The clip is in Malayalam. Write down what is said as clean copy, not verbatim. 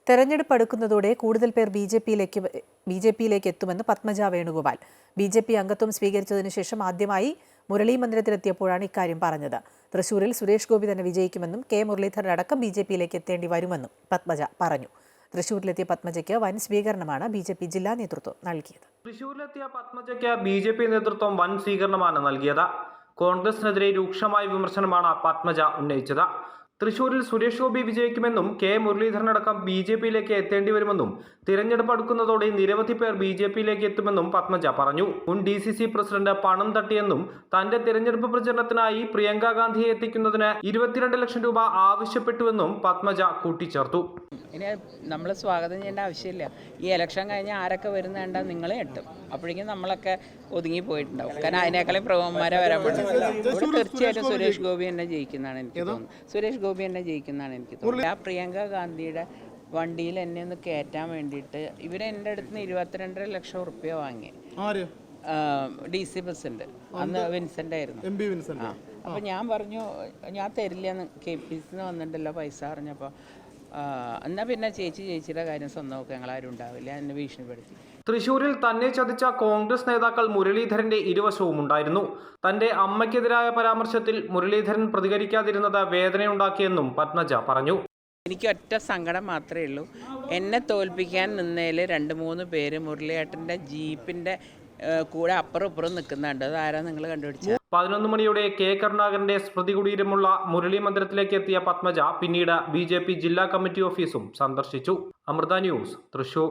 തെരഞ്ഞെടുപ്പ് അടുക്കുന്നതോടെ കൂടുതൽ പേർ ബി ജെ പിയിലേക്ക് എത്തുമെന്ന് പത്മജ വേണുഗോപാൽ. ബി.ജെ.പി. അംഗത്വം സ്വീകരിച്ചതിനു ശേഷം ആദ്യമായി മുരളി മന്ദിരത്തിലെത്തിയപ്പോഴാണ് ഇക്കാര്യം പറഞ്ഞത്. തൃശൂരിൽ സുരേഷ് ഗോപി തന്നെ വിജയിക്കുമെന്നും കെ മുരളീധരനടക്കം ബി.ജെ.പിയിലേക്ക് എത്തേണ്ടി വരുമെന്നും പത്മജ പറഞ്ഞു. തൃശൂരിലെത്തിയ പത്മജയ്ക്ക് വൻ സ്വീകരണമാണ് ബി.ജെ.പി. ജില്ലാ നേതൃത്വം നൽകിയത്. തൃശൂരിലെത്തിയ പത്മജയ്ക്ക് ബി.ജെ.പി. നേതൃത്വം വൻ സ്വീകരണമാണ് നൽകിയത്. കോൺഗ്രസിനെതിരെ രൂക്ഷമായ വിമർശനമാണ് പത്മജ ഉന്നയിച്ചത്. തൃശൂരിൽ സുരേഷ് ഗോപി വിജയിക്കുമെന്നും കെ മുരളീധരനടക്കം ബി.ജെ.പിയിലേക്ക് എത്തേണ്ടി വരുമെന്നും തിരഞ്ഞെടുപ്പ് അടുക്കുന്നതോടെ നിരവധി പേർ ബി.ജെ.പിയിലേക്ക് എത്തുമെന്നും പത്മജ പറഞ്ഞു. മുൻ ഡി.സി.സി പ്രസിഡന്റ് പണം തട്ടിയെന്നും തന്റെ തിരഞ്ഞെടുപ്പ് പ്രചരണത്തിനായി പ്രിയങ്ക ഗാന്ധിയെ എത്തിക്കുന്നതിന് 22 ലക്ഷം രൂപ ആവശ്യപ്പെട്ടുവെന്നും പത്മജ കൂട്ടിച്ചേർത്തു. ഇനി നമ്മൾ സ്വാഗതം ചെയ്യേണ്ട ആവശ്യമില്ല. ഈ ഇലക്ഷൻ കഴിഞ്ഞാൽ ആരൊക്കെ വരുന്ന കണ്ടാൽ നിങ്ങളെ എത്തും. അപ്പോഴേക്കും നമ്മളൊക്കെ ഒതുങ്ങി പോയിട്ടുണ്ടാവും. കാരണം അതിനേക്കാളും പ്രഭവന്മാരെ വരാൻ പറ്റില്ല. ഇവിടെ തീർച്ചയായിട്ടും സുരേഷ് ഗോപി എന്നെ ജയിക്കുന്നതാണ് എനിക്ക് തോന്നുന്നത്. സുരേഷ് ഗോപി എന്നെ ജയിക്കുന്നതാണ് എനിക്ക് തോന്നുന്നത്. ആ പ്രിയങ്ക ഗാന്ധിയുടെ വണ്ടിയിൽ എന്നെ ഒന്ന് കയറ്റാൻ വേണ്ടിയിട്ട് എൻ്റെ അടുത്ത് നിന്ന് 22.5 ലക്ഷം ഉറുപ്പ്യ വാങ്ങി. DC പ്രസിഡന്റ് അന്ന് വിൻസെന്റ് ആയിരുന്നു. അപ്പോൾ ഞാൻ പറഞ്ഞു ഞാൻ തരില്ലെന്ന്. KPC വന്നിട്ടുണ്ടല്ലോ പൈസ അറിഞ്ഞപ്പോൾ എന്നാൽ പിന്നെ ചേച്ചിയുടെ കാര്യം സ്വന്തം നോക്കുക, ഞങ്ങളാരും ഉണ്ടാവില്ല എന്നെ ഭീഷണിപ്പെടുത്തി. തൃശൂരിൽ തന്നെ ചതിച്ച കോൺഗ്രസ് നേതാക്കൾ മുരളീധരന്റെ ഇരുവശവും ഉണ്ടായിരുന്നു. തന്റെ അമ്മയ്ക്കെതിരായ പരാമർശത്തിൽ മുരളീധരൻ പ്രതികരിക്കാതിരുന്നത് വേദനയുണ്ടാക്കിയെന്നും പത്മജ പറഞ്ഞു. എനിക്ക് ഒറ്റ സങ്കടം മാത്രമേ ഉള്ളൂ. എന്നെ തോൽപ്പിക്കാൻ നിന്നതിൽ 2-3 പേര് മുരളിയേട്ടൻ്റെ ജീപ്പിൻ്റെ കൂടെ അപ്പുറം ഇപ്പുറം നിൽക്കുന്നുണ്ട്. അതാരാ നിങ്ങൾ കണ്ടുപിടിച്ചത്? 11 മണിയോടെ കെ കരുണാകരന്റെ സ്മൃതി കുടീരമുള്ള മുരളി മന്ദിരത്തിലേക്ക് എത്തിയ പത്മജ പിന്നീട് ബി.ജെ.പി. ജില്ലാ കമ്മിറ്റി ഓഫീസും സന്ദർശിച്ചു. അമൃത ന്യൂസ്, തൃശൂർ.